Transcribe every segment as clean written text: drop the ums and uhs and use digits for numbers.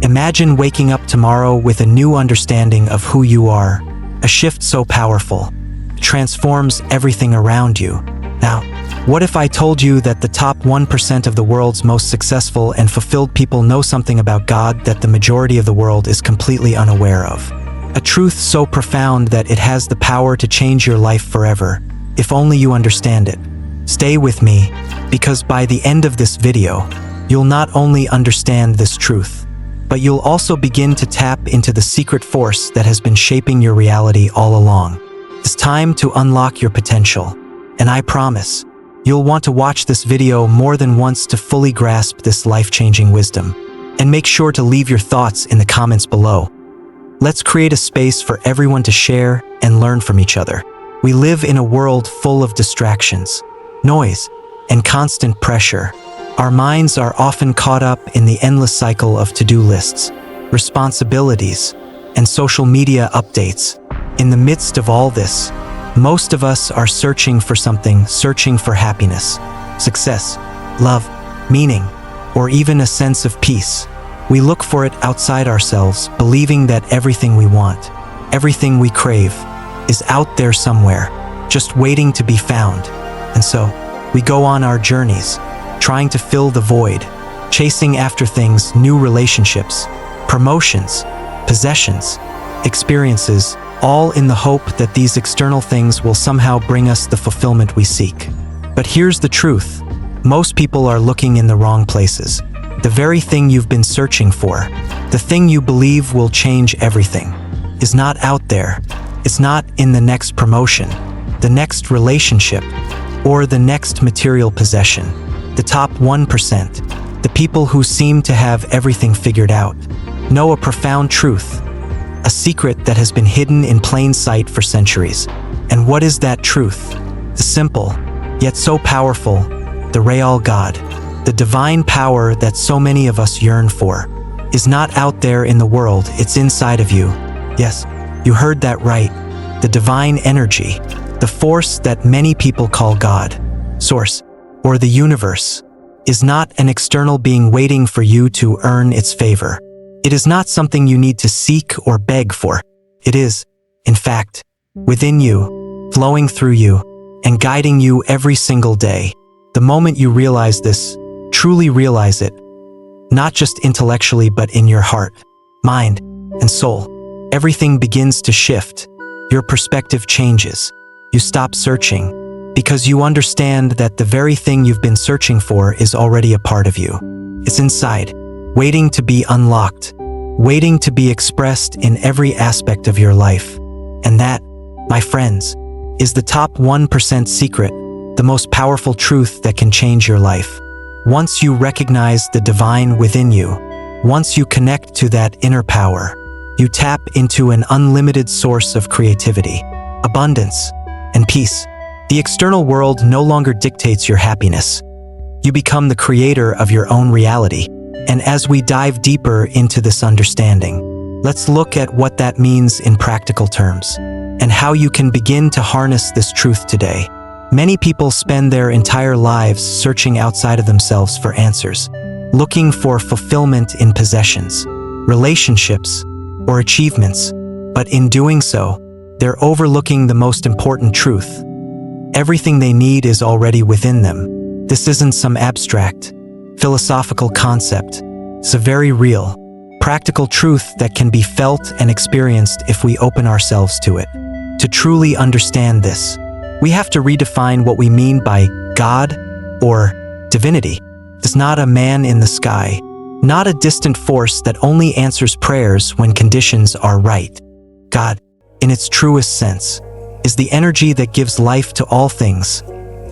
Imagine waking up tomorrow with a new understanding of who you are, a shift so powerful, it transforms everything around you. Now, what if I told you that the top 1% of the world's most successful and fulfilled people know something about God that the majority of the world is completely unaware of? A truth so profound that it has the power to change your life forever, if only you understand it. Stay with me, because by the end of this video, you'll not only understand this truth, but you'll also begin to tap into the secret force that has been shaping your reality all along. It's time to unlock your potential, and I promise, you'll want to watch this video more than once to fully grasp this life-changing wisdom. And make sure to leave your thoughts in the comments below. Let's create a space for everyone to share and learn from each other. We live in a world full of distractions, noise, and constant pressure. Our minds are often caught up in the endless cycle of to-do lists, responsibilities, and social media updates. In the midst of all this, most of us are searching for something, searching for happiness, success, love, meaning, or even a sense of peace. We look for it outside ourselves, believing that everything we want, everything we crave, is out there somewhere, just waiting to be found. And so, we go on our journeys, trying to fill the void, chasing after things, new relationships, promotions, possessions, experiences, all in the hope that these external things will somehow bring us the fulfillment we seek. But here's the truth. Most people are looking in the wrong places. The very thing you've been searching for, the thing you believe will change everything, is not out there. It's not in the next promotion, the next relationship, or the next material possession. The top 1%, the people who seem to have everything figured out, know a profound truth, a secret that has been hidden in plain sight for centuries. And what is that truth? The simple, yet so powerful, the Real God, the divine power that so many of us yearn for, is not out there in the world, it's inside of you. Yes, you heard that right. The divine energy, the force that many people call God, Source, or the universe, is not an external being waiting for you to earn its favor. It is not something you need to seek or beg for. It is, in fact, within you, flowing through you, and guiding you every single day. The moment you realize this, truly realize it, not just intellectually but in your heart, mind, and soul, everything begins to shift. Your perspective changes. You stop searching, because you understand that the very thing you've been searching for is already a part of you. It's inside, waiting to be unlocked, waiting to be expressed in every aspect of your life. And that, my friends, is the top 1% secret, the most powerful truth that can change your life. Once you recognize the divine within you, once you connect to that inner power, you tap into an unlimited source of creativity, abundance, and peace. The external world no longer dictates your happiness. You become the creator of your own reality. And as we dive deeper into this understanding, let's look at what that means in practical terms, and how you can begin to harness this truth today. Many people spend their entire lives searching outside of themselves for answers, looking for fulfillment in possessions, relationships, or achievements. But in doing so, they're overlooking the most important truth. Everything they need is already within them. This isn't some abstract, philosophical concept. It's a very real, practical truth that can be felt and experienced if we open ourselves to it. To truly understand this, we have to redefine what we mean by God or divinity. It's not a man in the sky, not a distant force that only answers prayers when conditions are right. God, in its truest sense, is the energy that gives life to all things.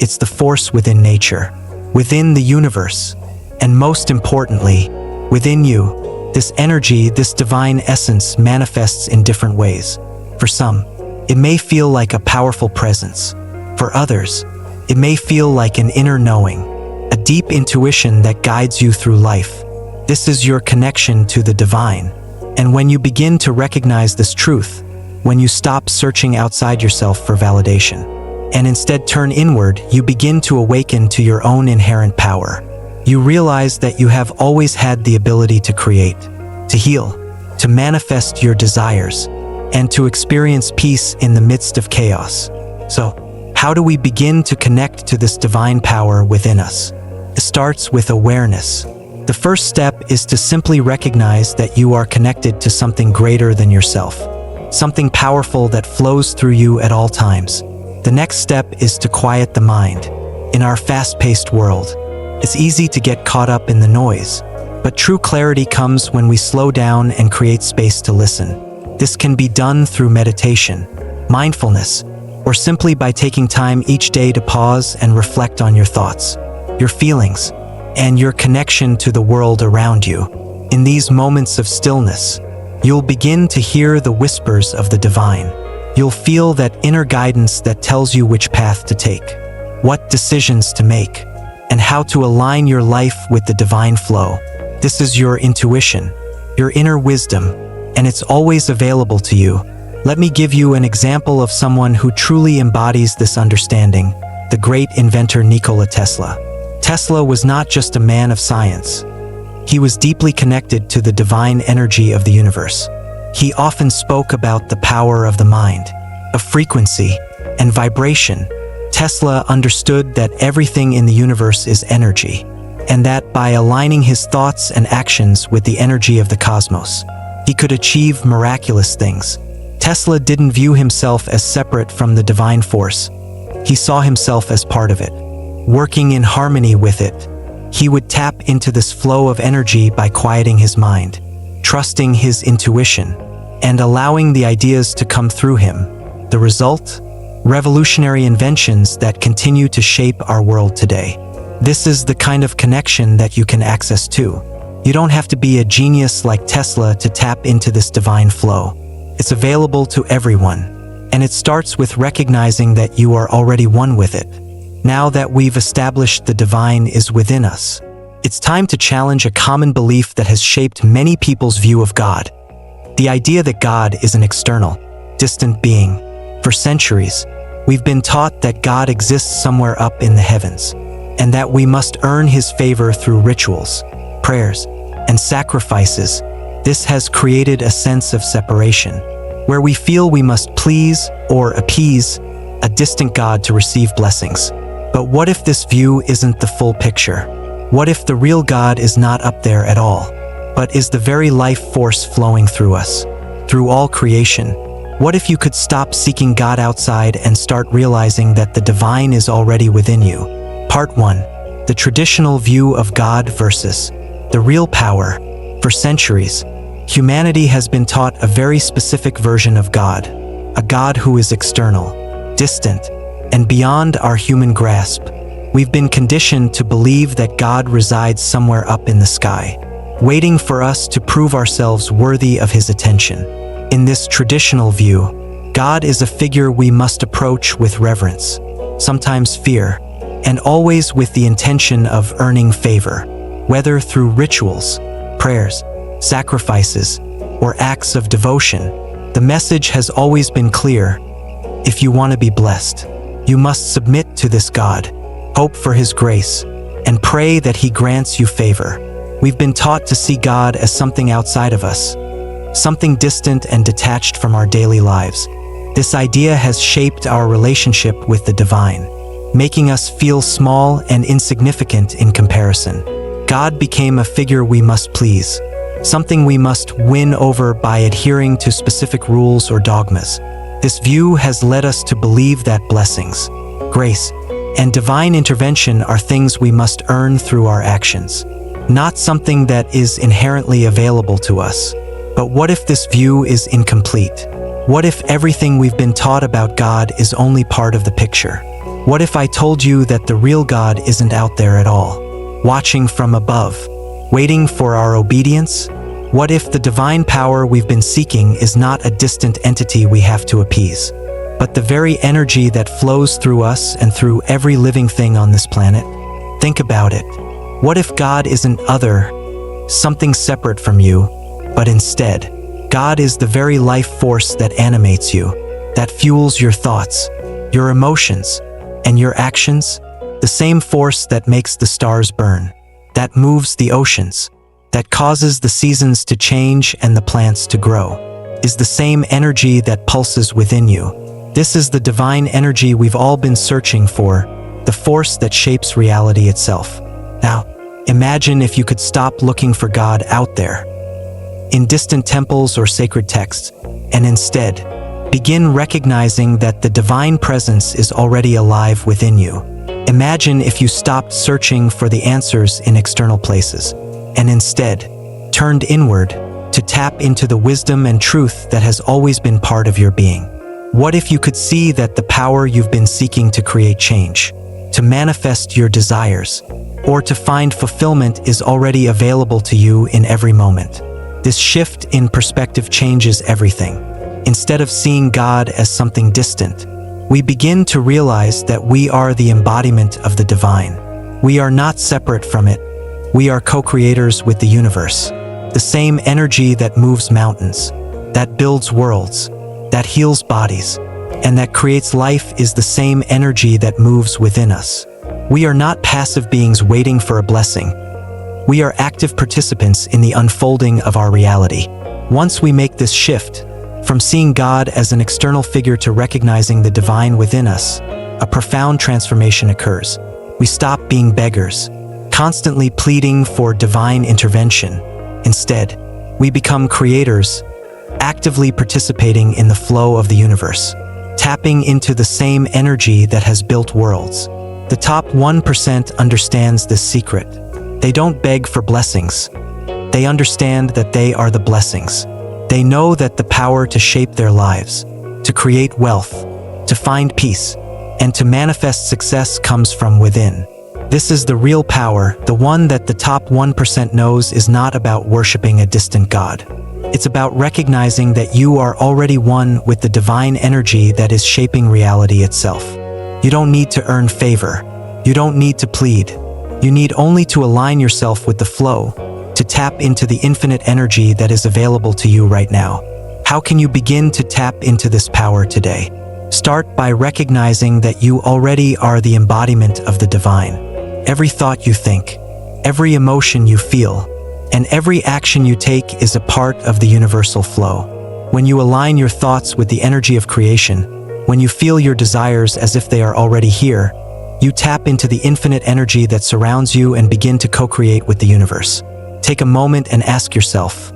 It's the force within nature, within the universe, and most importantly, within you. This energy, this divine essence, manifests in different ways. For some, it may feel like a powerful presence. For others, it may feel like an inner knowing, a deep intuition that guides you through life. This is your connection to the divine. And when you begin to recognize this truth, when you stop searching outside yourself for validation, and instead turn inward, you begin to awaken to your own inherent power. You realize that you have always had the ability to create, to heal, to manifest your desires, and to experience peace in the midst of chaos. So, how do we begin to connect to this divine power within us? It starts with awareness. The first step is to simply recognize that you are connected to something greater than yourself, something powerful that flows through you at all times. The next step is to quiet the mind. In our fast-paced world, it's easy to get caught up in the noise, but true clarity comes when we slow down and create space to listen. This can be done through meditation, mindfulness, or simply by taking time each day to pause and reflect on your thoughts, your feelings, and your connection to the world around you. In these moments of stillness, you'll begin to hear the whispers of the divine. You'll feel that inner guidance that tells you which path to take, what decisions to make, and how to align your life with the divine flow. This is your intuition, your inner wisdom, and it's always available to you. Let me give you an example of someone who truly embodies this understanding, the great inventor Nikola Tesla. Tesla was not just a man of science. He was deeply connected to the divine energy of the universe. He often spoke about the power of the mind, of frequency, and vibration. Tesla understood that everything in the universe is energy, and that by aligning his thoughts and actions with the energy of the cosmos, he could achieve miraculous things. Tesla didn't view himself as separate from the divine force. He saw himself as part of it, working in harmony with it. He would tap into this flow of energy by quieting his mind, trusting his intuition, and allowing the ideas to come through him. The result? Revolutionary inventions that continue to shape our world today. This is the kind of connection that you can access to. You don't have to be a genius like Tesla to tap into this divine flow. It's available to everyone, and it starts with recognizing that you are already one with it. Now that we've established the divine is within us, it's time to challenge a common belief that has shaped many people's view of God. The idea that God is an external, distant being. For centuries, we've been taught that God exists somewhere up in the heavens, and that we must earn his favor through rituals, prayers, and sacrifices. This has created a sense of separation, where we feel we must please or appease a distant God to receive blessings. But what if this view isn't the full picture? What if the real God is not up there at all, but is the very life force flowing through us, through all creation? What if you could stop seeking God outside and start realizing that the divine is already within you? Part 1. The traditional view of God versus the real power. For centuries, humanity has been taught a very specific version of God, a God who is external, distant, and beyond our human grasp. We've been conditioned to believe that God resides somewhere up in the sky, waiting for us to prove ourselves worthy of his attention. In this traditional view, God is a figure we must approach with reverence, sometimes fear, and always with the intention of earning favor, whether through rituals, prayers, sacrifices, or acts of devotion. The message has always been clear. If you want to be blessed, you must submit to this God, hope for his grace, and pray that he grants you favor. We've been taught to see God as something outside of us, something distant and detached from our daily lives. This idea has shaped our relationship with the divine, making us feel small and insignificant in comparison. God became a figure we must please, something we must win over by adhering to specific rules or dogmas. This view has led us to believe that blessings, grace, and divine intervention are things we must earn through our actions, not something that is inherently available to us. But what if this view is incomplete? What if everything we've been taught about God is only part of the picture? What if I told you that the real God isn't out there at all, watching from above, waiting for our obedience? What if the divine power we've been seeking is not a distant entity we have to appease, but the very energy that flows through us and through every living thing on this planet? Think about it. What if God isn't other, something separate from you, but instead, God is the very life force that animates you, that fuels your thoughts, your emotions, and your actions, the same force that makes the stars burn, that moves the oceans, that causes the seasons to change and the plants to grow, is the same energy that pulses within you. This is the divine energy we've all been searching for, the force that shapes reality itself. Now, imagine if you could stop looking for God out there, in distant temples or sacred texts, and instead, begin recognizing that the divine presence is already alive within you. Imagine if you stopped searching for the answers in external places, and instead, turned inward to tap into the wisdom and truth that has always been part of your being. What if you could see that the power you've been seeking to create change, to manifest your desires, or to find fulfillment is already available to you in every moment? This shift in perspective changes everything. Instead of seeing God as something distant, we begin to realize that we are the embodiment of the divine. We are not separate from it. We are co-creators with the universe. The same energy that moves mountains, that builds worlds, that heals bodies, and that creates life is the same energy that moves within us. We are not passive beings waiting for a blessing. We are active participants in the unfolding of our reality. Once we make this shift, from seeing God as an external figure to recognizing the divine within us, a profound transformation occurs. We stop being beggars, constantly pleading for divine intervention. Instead, we become creators, actively participating in the flow of the universe, tapping into the same energy that has built worlds. The top 1% understands this secret. They don't beg for blessings. They understand that they are the blessings. They know that the power to shape their lives, to create wealth, to find peace, and to manifest success comes from within. This is the real power, the one that the top 1% knows is not about worshiping a distant God. It's about recognizing that you are already one with the divine energy that is shaping reality itself. You don't need to earn favor. You don't need to plead. You need only to align yourself with the flow, to tap into the infinite energy that is available to you right now. How can you begin to tap into this power today? Start by recognizing that you already are the embodiment of the divine. Every thought you think, every emotion you feel, and every action you take is a part of the universal flow. When you align your thoughts with the energy of creation, when you feel your desires as if they are already here, you tap into the infinite energy that surrounds you and begin to co-create with the universe. Take a moment and ask yourself,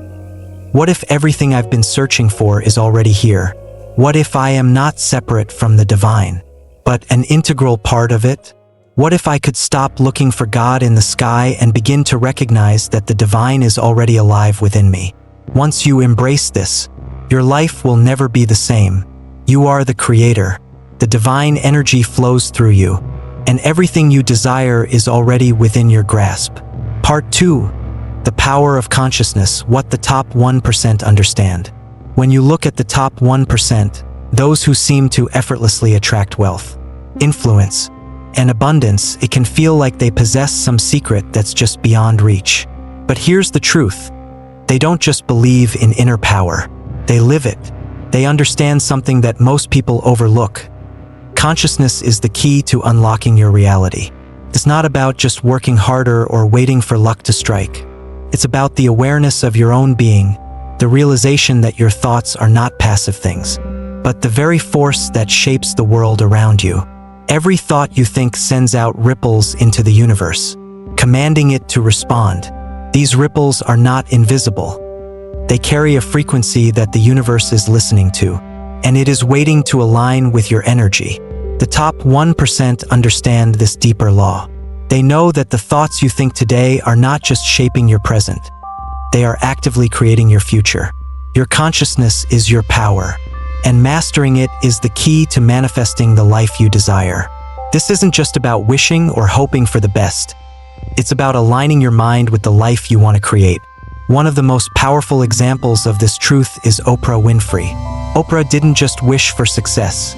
what if everything I've been searching for is already here? What if I am not separate from the divine, but an integral part of it? What if I could stop looking for God in the sky and begin to recognize that the divine is already alive within me? Once you embrace this, your life will never be the same. You are the creator. The divine energy flows through you, and everything you desire is already within your grasp. Part 2. The power of consciousness, what the top 1% understand. When you look at the top 1%, those who seem to effortlessly attract wealth, influence, and abundance, it can feel like they possess some secret that's just beyond reach. But here's the truth. They don't just believe in inner power. They live it. They understand something that most people overlook. Consciousness is the key to unlocking your reality. It's not about just working harder or waiting for luck to strike. It's about the awareness of your own being, the realization that your thoughts are not passive things, but the very force that shapes the world around you. Every thought you think sends out ripples into the universe, commanding it to respond. These ripples are not invisible. They carry a frequency that the universe is listening to, and it is waiting to align with your energy. The top 1% understand this deeper law. They know that the thoughts you think today are not just shaping your present. They are actively creating your future. Your consciousness is your power, and mastering it is the key to manifesting the life you desire. This isn't just about wishing or hoping for the best. It's about aligning your mind with the life you want to create. One of the most powerful examples of this truth is Oprah Winfrey. Oprah didn't just wish for success.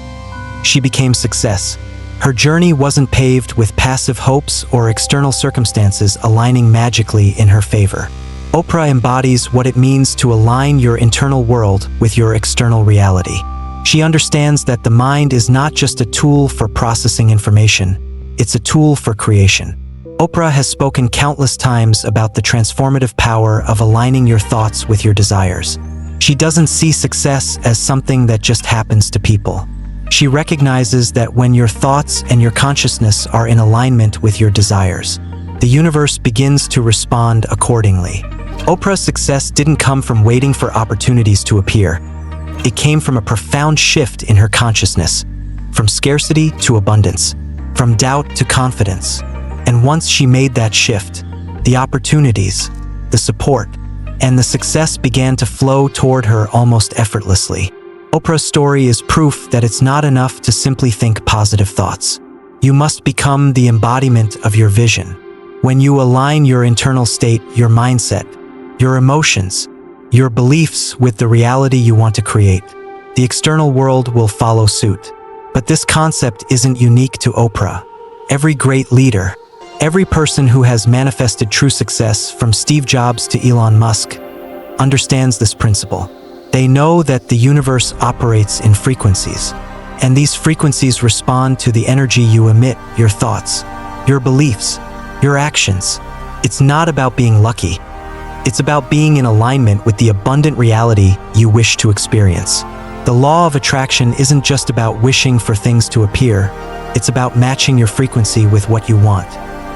She became success. Her journey wasn't paved with passive hopes or external circumstances aligning magically in her favor. Oprah embodies what it means to align your internal world with your external reality. She understands that the mind is not just a tool for processing information, it's a tool for creation. Oprah has spoken countless times about the transformative power of aligning your thoughts with your desires. She doesn't see success as something that just happens to people. She recognizes that when your thoughts and your consciousness are in alignment with your desires, the universe begins to respond accordingly. Oprah's success didn't come from waiting for opportunities to appear. It came from a profound shift in her consciousness, from scarcity to abundance, from doubt to confidence. And once she made that shift, the opportunities, the support, and the success began to flow toward her almost effortlessly. Oprah's story is proof that it's not enough to simply think positive thoughts. You must become the embodiment of your vision. When you align your internal state, your mindset, your emotions, your beliefs with the reality you want to create, the external world will follow suit. But this concept isn't unique to Oprah. Every great leader, every person who has manifested true success, from Steve Jobs to Elon Musk, understands this principle. They know that the universe operates in frequencies, and these frequencies respond to the energy you emit, your thoughts, your beliefs, your actions. It's not about being lucky. It's about being in alignment with the abundant reality you wish to experience. The law of attraction isn't just about wishing for things to appear. It's about matching your frequency with what you want.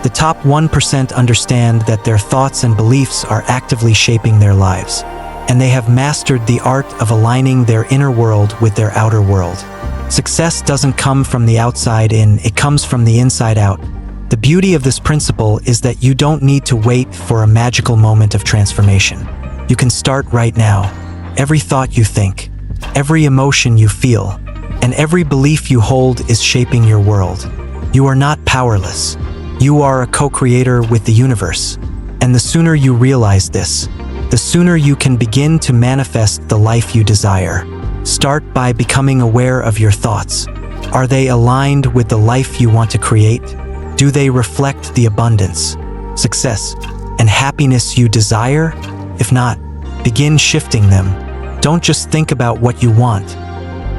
The top 1% understand that their thoughts and beliefs are actively shaping their lives, and they have mastered the art of aligning their inner world with their outer world. Success doesn't come from the outside in, it comes from the inside out. The beauty of this principle is that you don't need to wait for a magical moment of transformation. You can start right now. Every thought you think, every emotion you feel, and every belief you hold is shaping your world. You are not powerless. You are a co-creator with the universe. And the sooner you realize this, the sooner you can begin to manifest the life you desire. Start by becoming aware of your thoughts. Are they aligned with the life you want to create? Do they reflect the abundance, success, and happiness you desire? If not, begin shifting them. Don't just think about what you want.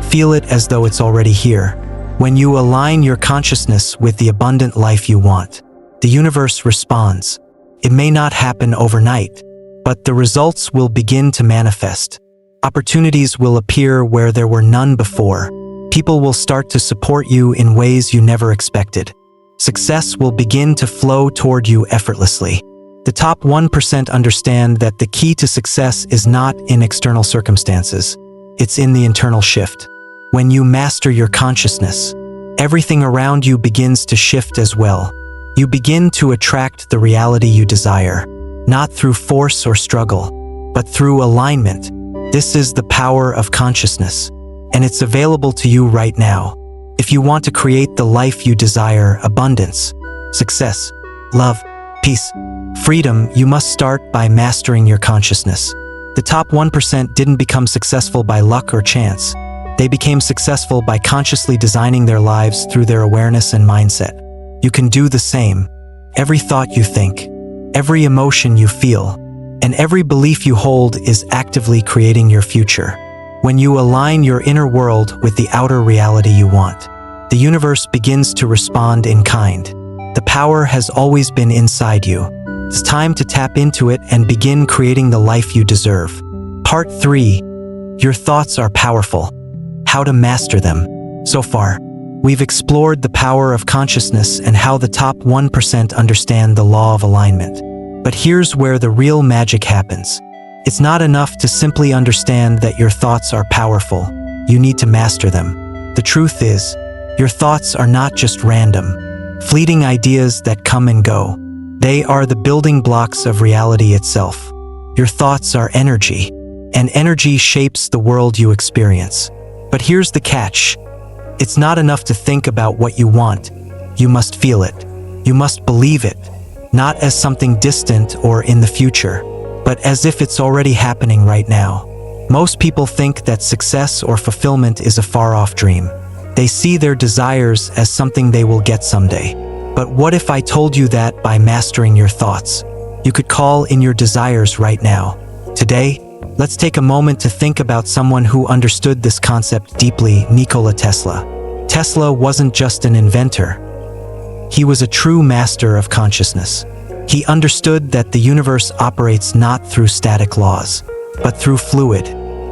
Feel it as though it's already here. When you align your consciousness with the abundant life you want, the universe responds. It may not happen overnight, but the results will begin to manifest. Opportunities will appear where there were none before. People will start to support you in ways you never expected. Success will begin to flow toward you effortlessly. The top 1% understand that the key to success is not in external circumstances. It's in the internal shift. When you master your consciousness, everything around you begins to shift as well. You begin to attract the reality you desire, not through force or struggle, but through alignment. This is the power of consciousness, and it's available to you right now. If you want to create the life you desire, abundance, success, love, peace, freedom, you must start by mastering your consciousness. The top 1% didn't become successful by luck or chance. They became successful by consciously designing their lives through their awareness and mindset. You can do the same. Every thought you think, every emotion you feel, and every belief you hold is actively creating your future. When you align your inner world with the outer reality you want, the universe begins to respond in kind. The power has always been inside you. It's time to tap into it and begin creating the life you deserve. Part 3. Your thoughts are powerful. How to master them. So far, we've explored the power of consciousness and how the top 1% understand the law of alignment. But here's where the real magic happens. It's not enough to simply understand that your thoughts are powerful. You need to master them. The truth is, your thoughts are not just random, fleeting ideas that come and go. They are the building blocks of reality itself. Your thoughts are energy, and energy shapes the world you experience. But here's the catch. It's not enough to think about what you want. You must feel it. You must believe it, not as something distant or in the future, but as if it's already happening right now. Most people think that success or fulfillment is a far-off dream. They see their desires as something they will get someday. But what if I told you that by mastering your thoughts, you could call in your desires right now? Today, let's take a moment to think about someone who understood this concept deeply, Nikola Tesla. Tesla wasn't just an inventor. He was a true master of consciousness. He understood that the universe operates not through static laws, but through fluid,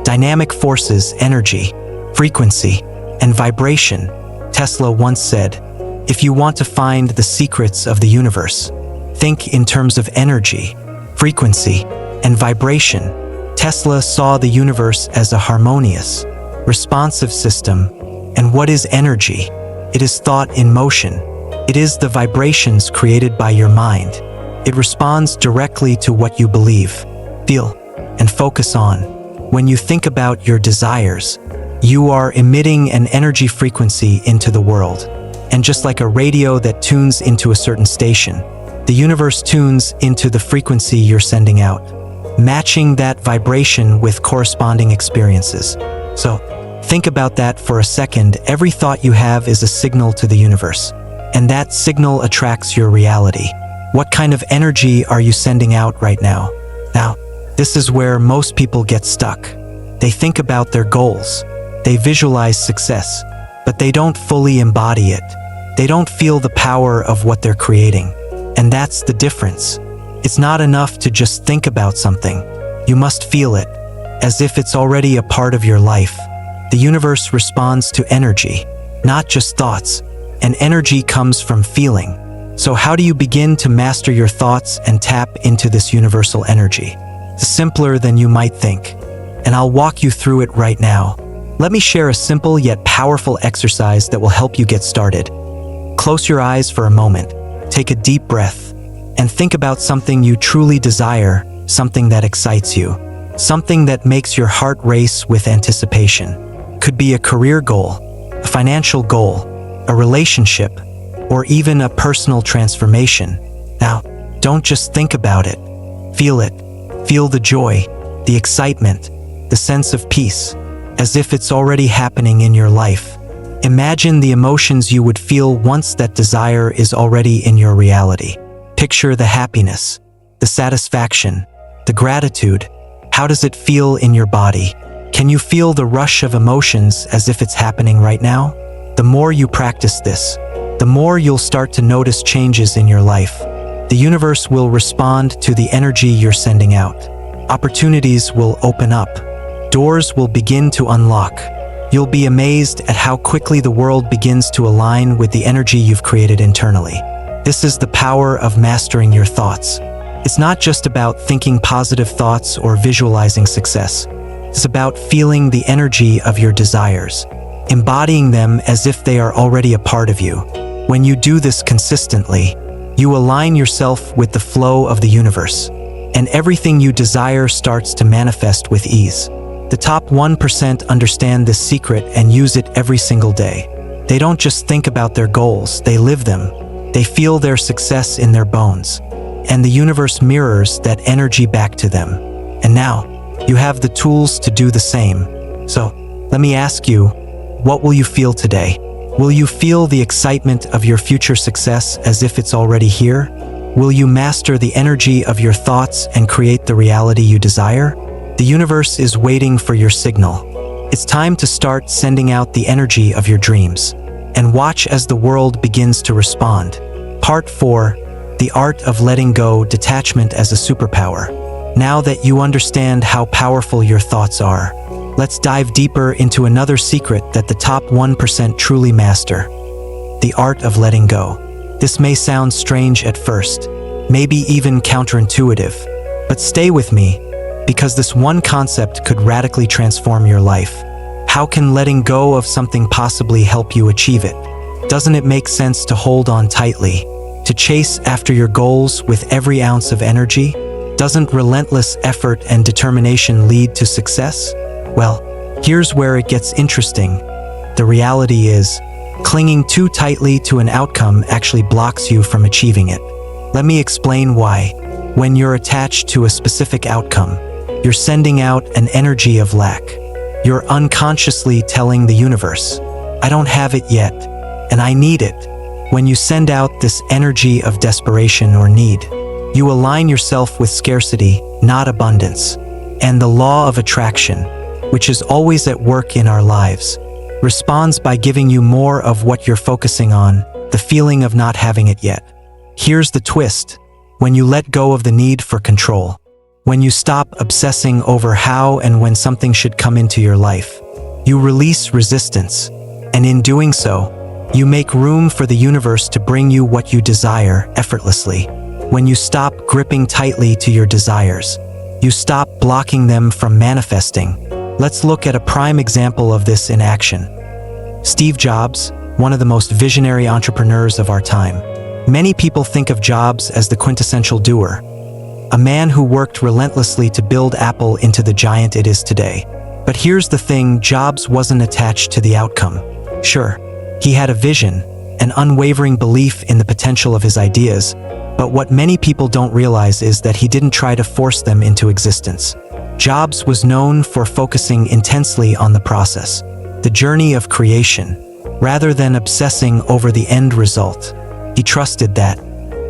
dynamic forces, energy, frequency, and vibration. Tesla once said, "If you want to find the secrets of the universe, think in terms of energy, frequency, and vibration." Tesla saw the universe as a harmonious, responsive system. And what is energy? It is thought in motion. It is the vibrations created by your mind. It responds directly to what you believe, feel, and focus on. When you think about your desires, you are emitting an energy frequency into the world. And just like a radio that tunes into a certain station, the universe tunes into the frequency you're sending out, matching that vibration with corresponding experiences. So, think about that for a second. Every thought you have is a signal to the universe, and that signal attracts your reality. What kind of energy are you sending out right now? Now, this is where most people get stuck. They think about their goals. They visualize success, but they don't fully embody it. They don't feel the power of what they're creating. And that's the difference. It's not enough to just think about something. You must feel it, as if it's already a part of your life. The universe responds to energy, not just thoughts, and energy comes from feeling. So how do you begin to master your thoughts and tap into this universal energy? It's simpler than you might think, and I'll walk you through it right now. Let me share a simple yet powerful exercise that will help you get started. Close your eyes for a moment, take a deep breath, and think about something you truly desire, something that excites you, something that makes your heart race with anticipation. Could be a career goal, a financial goal, a relationship, or even a personal transformation. Now, don't just think about it. Feel it. Feel the joy, the excitement, the sense of peace, as if it's already happening in your life. Imagine the emotions you would feel once that desire is already in your reality. Picture the happiness, the satisfaction, the gratitude. How does it feel in your body? Can you feel the rush of emotions as if it's happening right now? The more you practice this, the more you'll start to notice changes in your life. The universe will respond to the energy you're sending out. Opportunities will open up. Doors will begin to unlock. You'll be amazed at how quickly the world begins to align with the energy you've created internally. This is the power of mastering your thoughts. It's not just about thinking positive thoughts or visualizing success. It's about feeling the energy of your desires, embodying them as if they are already a part of you. When you do this consistently, you align yourself with the flow of the universe, and everything you desire starts to manifest with ease. The top 1% understand this secret and use it every single day. They don't just think about their goals, they live them. They feel their success in their bones, and the universe mirrors that energy back to them. And now, you have the tools to do the same. So, let me ask you, what will you feel today? Will you feel the excitement of your future success as if it's already here? Will you master the energy of your thoughts and create the reality you desire? The universe is waiting for your signal. It's time to start sending out the energy of your dreams, and watch as the world begins to respond. Part 4. The Art of Letting Go, Detachment as a Superpower. Now that you understand how powerful your thoughts are, let's dive deeper into another secret that the top 1% truly master: the art of letting go. This may sound strange at first, maybe even counterintuitive, but stay with me, because this one concept could radically transform your life. How can letting go of something possibly help you achieve it? Doesn't it make sense to hold on tightly, to chase after your goals with every ounce of energy? Doesn't relentless effort and determination lead to success? Well, here's where it gets interesting. The reality is, clinging too tightly to an outcome actually blocks you from achieving it. Let me explain why. When you're attached to a specific outcome, you're sending out an energy of lack. You're unconsciously telling the universe, I don't have it yet, and I need it. When you send out this energy of desperation or need, you align yourself with scarcity, not abundance. And the law of attraction, which is always at work in our lives, responds by giving you more of what you're focusing on. the feeling of not having it yet. Here's the twist. When you let go of the need for control, when you stop obsessing over how and when something should come into your life, you release resistance, and in doing so, you make room for the universe to bring you what you desire effortlessly. When you stop gripping tightly to your desires, you stop blocking them from manifesting. Let's look at a prime example of this in action. Steve Jobs, one of the most visionary entrepreneurs of our time. Many people think of Jobs as the quintessential doer, a man who worked relentlessly to build Apple into the giant it is today. But here's the thing, Jobs wasn't attached to the outcome. Sure, he had a vision, an unwavering belief in the potential of his ideas, but what many people don't realize is that he didn't try to force them into existence. Jobs was known for focusing intensely on the process, the journey of creation, rather than obsessing over the end result. He trusted that,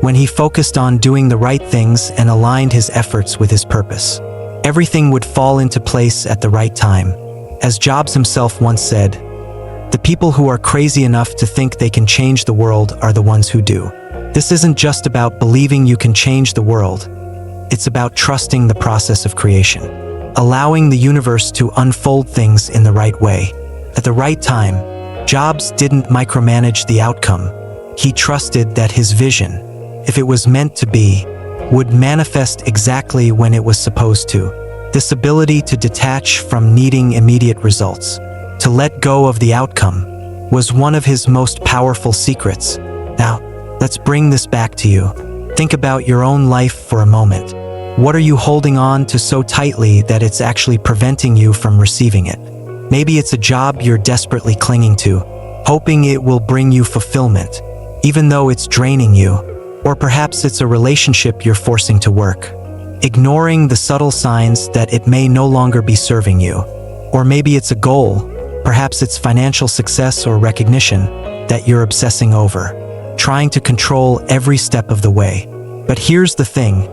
when he focused on doing the right things and aligned his efforts with his purpose, everything would fall into place at the right time. As Jobs himself once said, "The people who are crazy enough to think they can change the world are the ones who do." This isn't just about believing you can change the world. It's about trusting the process of creation, allowing the universe to unfold things in the right way. At the right time, Jobs didn't micromanage the outcome. He trusted that his vision, if it was meant to be, would manifest exactly when it was supposed to. This ability to detach from needing immediate results, to let go of the outcome, was one of his most powerful secrets. Now, let's bring this back to you. Think about your own life for a moment. What are you holding on to so tightly that it's actually preventing you from receiving it? Maybe it's a job you're desperately clinging to, hoping it will bring you fulfillment, even though it's draining you. Or perhaps it's a relationship you're forcing to work, ignoring the subtle signs that it may no longer be serving you. Or maybe it's a goal, perhaps it's financial success or recognition that you're obsessing over, trying to control every step of the way. But here's the thing,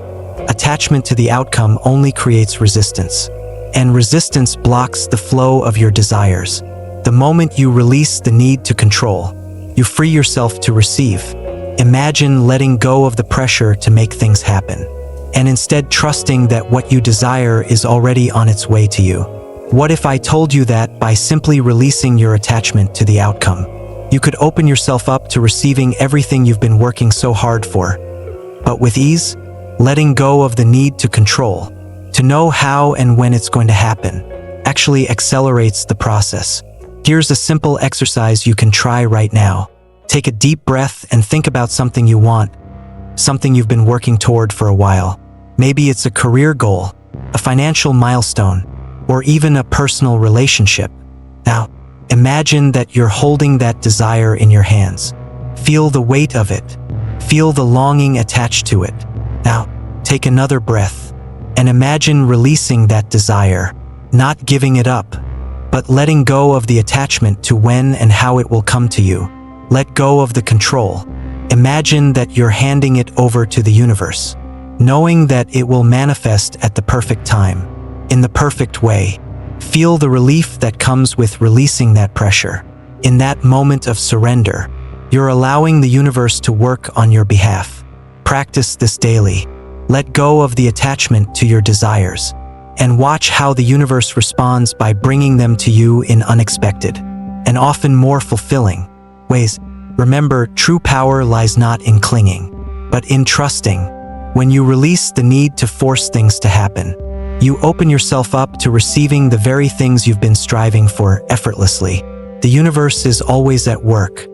attachment to the outcome only creates resistance, and resistance blocks the flow of your desires. The moment you release the need to control, you free yourself to receive. Imagine letting go of the pressure to make things happen, and instead trusting that what you desire is already on its way to you. What if I told you that by simply releasing your attachment to the outcome, you could open yourself up to receiving everything you've been working so hard for? But with ease, letting go of the need to control, to know how and when it's going to happen, actually accelerates the process. Here's a simple exercise you can try right now. Take a deep breath and think about something you want, something you've been working toward for a while. Maybe it's a career goal, a financial milestone, or even a personal relationship. Now, imagine that you're holding that desire in your hands. Feel the weight of it. Feel the longing attached to it. Now, take another breath and imagine releasing that desire, not giving it up, but letting go of the attachment to when and how it will come to you. Let go of the control. Imagine that you're handing it over to the universe, knowing that it will manifest at the perfect time, in the perfect way. Feel the relief that comes with releasing that pressure. In that moment of surrender, you're allowing the universe to work on your behalf. Practice this daily. Let go of the attachment to your desires, and watch how the universe responds by bringing them to you in unexpected and often more fulfilling ways. Remember, true power lies not in clinging, but in trusting. When you release the need to force things to happen, you open yourself up to receiving the very things you've been striving for effortlessly. The universe is always at work,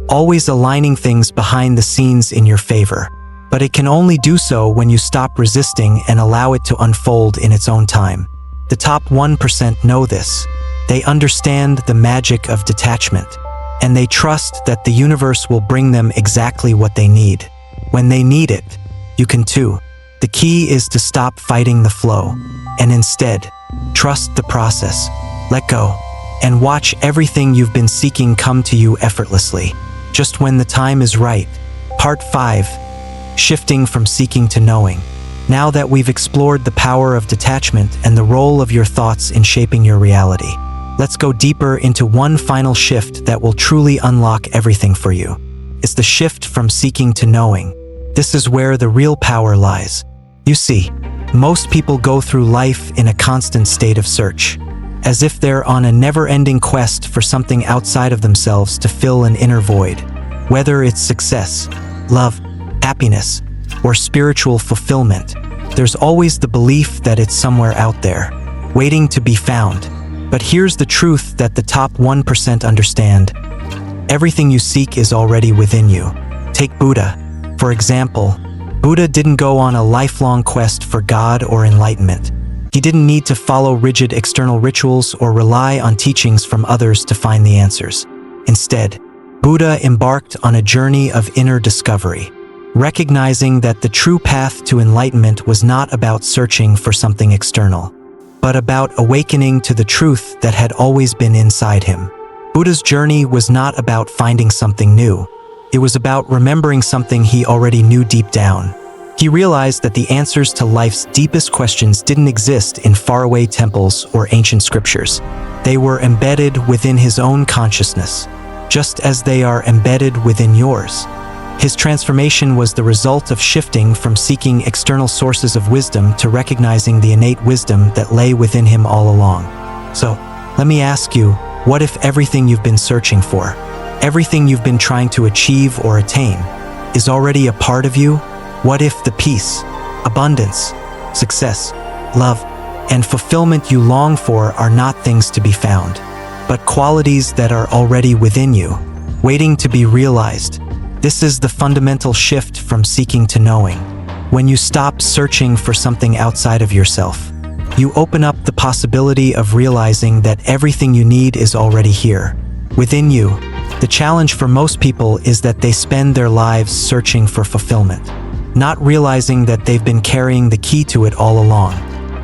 always aligning things behind the scenes in your favor. But it can only do so when you stop resisting and allow it to unfold in its own time. The top 1% know this. They understand the magic of detachment, and they trust that the universe will bring them exactly what they need. When they need it, you can too. The key is to stop fighting the flow, and instead, trust the process. Let go, and watch everything you've been seeking come to you effortlessly, just when the time is right. Part 5. Shifting from seeking to knowing. Now that we've explored the power of detachment and the role of your thoughts in shaping your reality, let's go deeper into one final shift that will truly unlock everything for you. is the shift from seeking to knowing. This is where the real power lies. You see, most people go through life in a constant state of search, as if they're on a never-ending quest for something outside of themselves to fill an inner void. Whether it's success, love, happiness, or spiritual fulfillment, there's always the belief that it's somewhere out there, waiting to be found. But here's the truth that the top 1% understand. Everything you seek is already within you. Take Buddha, for example. Buddha didn't go on a lifelong quest for God or enlightenment. He didn't need to follow rigid external rituals or rely on teachings from others to find the answers. Instead, Buddha embarked on a journey of inner discovery, recognizing that the true path to enlightenment was not about searching for something external, but about awakening to the truth that had always been inside him. Buddha's journey was not about finding something new. It was about remembering something he already knew deep down. He realized that the answers to life's deepest questions didn't exist in faraway temples or ancient scriptures. They were embedded within his own consciousness, just as they are embedded within yours. His transformation was the result of shifting from seeking external sources of wisdom to recognizing the innate wisdom that lay within him all along. So, let me ask you, what if everything you've been searching for, everything you've been trying to achieve or attain, is already a part of you? What if the peace, abundance, success, love, and fulfillment you long for are not things to be found, but qualities that are already within you, waiting to be realized? This is the fundamental shift from seeking to knowing. When you stop searching for something outside of yourself, you open up the possibility of realizing that everything you need is already here, within you. The challenge for most people is that they spend their lives searching for fulfillment, not realizing that they've been carrying the key to it all along.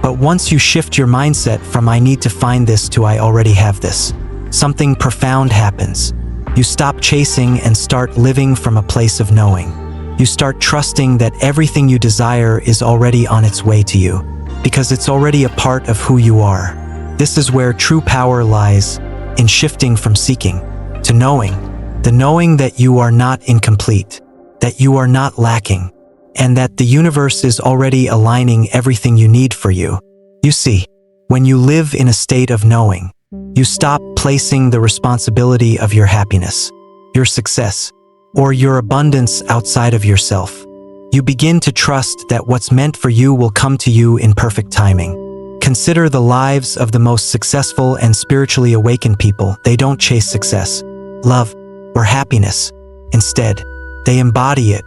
But once you shift your mindset from "I need to find this" to "I already have this," something profound happens. You stop chasing and start living from a place of knowing. You start trusting that everything you desire is already on its way to you, because it's already a part of who you are. This is where true power lies, in shifting from seeking to knowing. The knowing that you are not incomplete, that you are not lacking, and that the universe is already aligning everything you need for you. You see, when you live in a state of knowing, you stop placing the responsibility of your happiness, your success, or your abundance outside of yourself. You begin to trust that what's meant for you will come to you in perfect timing. Consider the lives of the most successful and spiritually awakened people. They don't chase success, love, or happiness. Instead, they embody it.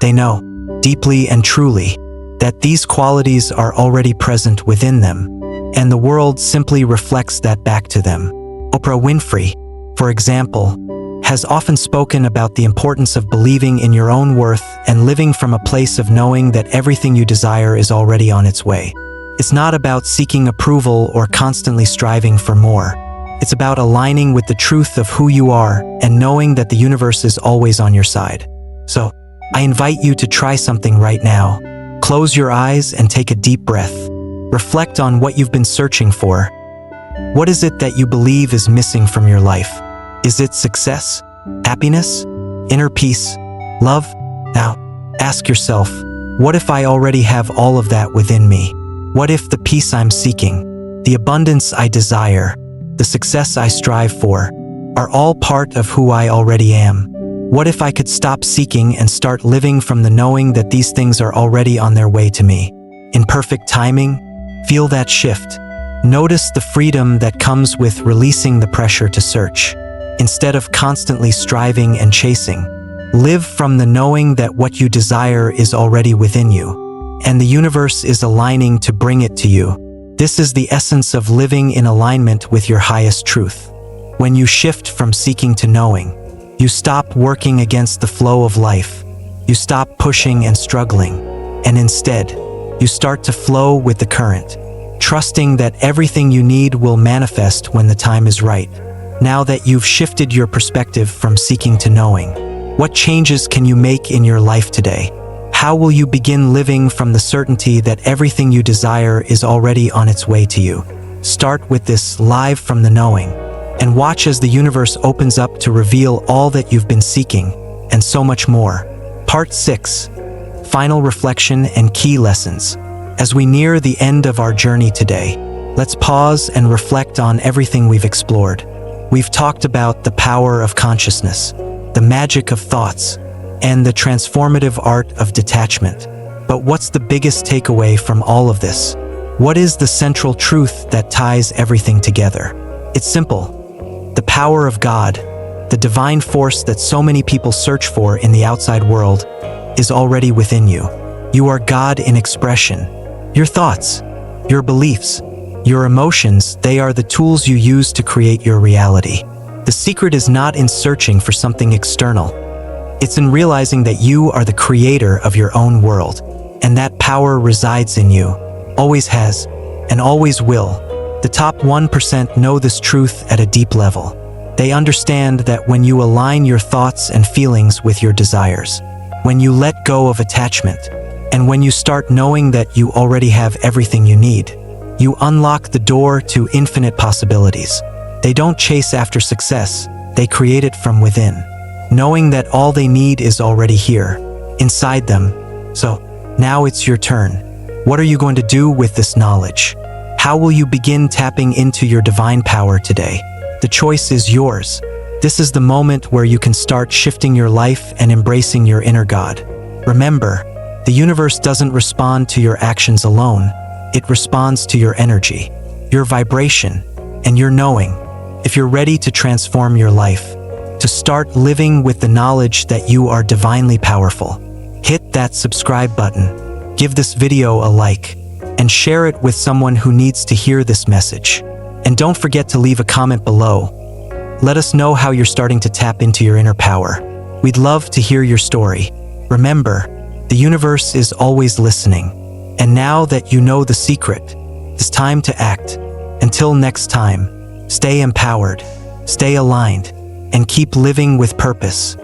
They know, deeply and truly, that these qualities are already present within them, and the world simply reflects that back to them. Oprah Winfrey, for example, has often spoken about the importance of believing in your own worth and living from a place of knowing that everything you desire is already on its way. It's not about seeking approval or constantly striving for more. It's about aligning with the truth of who you are and knowing that the universe is always on your side. So, I invite you to try something right now. Close your eyes and take a deep breath. Reflect on what you've been searching for. What is it that you believe is missing from your life? Is it success, happiness, inner peace, love? Now, ask yourself, what if I already have all of that within me? What if the peace I'm seeking, the abundance I desire, the success I strive for, are all part of who I already am? What if I could stop seeking and start living from the knowing that these things are already on their way to me? In perfect timing? Feel that shift. Notice the freedom that comes with releasing the pressure to search. Instead of constantly striving and chasing, live from the knowing that what you desire is already within you, and the universe is aligning to bring it to you. This is the essence of living in alignment with your highest truth. When you shift from seeking to knowing, you stop working against the flow of life. You stop pushing and struggling, and instead, you start to flow with the current, trusting that everything you need will manifest when the time is right. Now that you've shifted your perspective from seeking to knowing, what changes can you make in your life today? How will you begin living from the certainty that everything you desire is already on its way to you? Start with this live from the knowing, and watch as the universe opens up to reveal all that you've been seeking. and so much more. Part 6. Final reflection and key lessons. As we near the end of our journey today, let's pause and reflect on everything we've explored. We've talked about the power of consciousness, the magic of thoughts, and the transformative art of detachment. But what's the biggest takeaway from all of this? What is the central truth that ties everything together? It's simple. The power of God, the divine force that so many people search for in the outside world, is already within you. You are God in expression. Your thoughts, your beliefs, your emotions, they are the tools you use to create your reality. The secret is not in searching for something external. It's in realizing that you are the creator of your own world, and that power resides in you, always has, and always will. The top 1% know this truth at a deep level. They understand that when you align your thoughts and feelings with your desires, when you let go of attachment, and when you start knowing that you already have everything you need, you unlock the door to infinite possibilities. They don't chase after success, they create it from within, knowing that all they need is already here, inside them. So, now it's your turn. What are you going to do with this knowledge? How will you begin tapping into your divine power today? The choice is yours. This is the moment where you can start shifting your life and embracing your inner God. Remember, the universe doesn't respond to your actions alone. It responds to your energy, your vibration, and your knowing. If you're ready to transform your life, to start living with the knowledge that you are divinely powerful, hit that subscribe button, give this video a like, and share it with someone who needs to hear this message. And don't forget to leave a comment below. Let us know how you're starting to tap into your inner power. We'd love to hear your story. Remember, the universe is always listening. And now that you know the secret, it's time to act. Until next time, stay empowered, stay aligned, and keep living with purpose.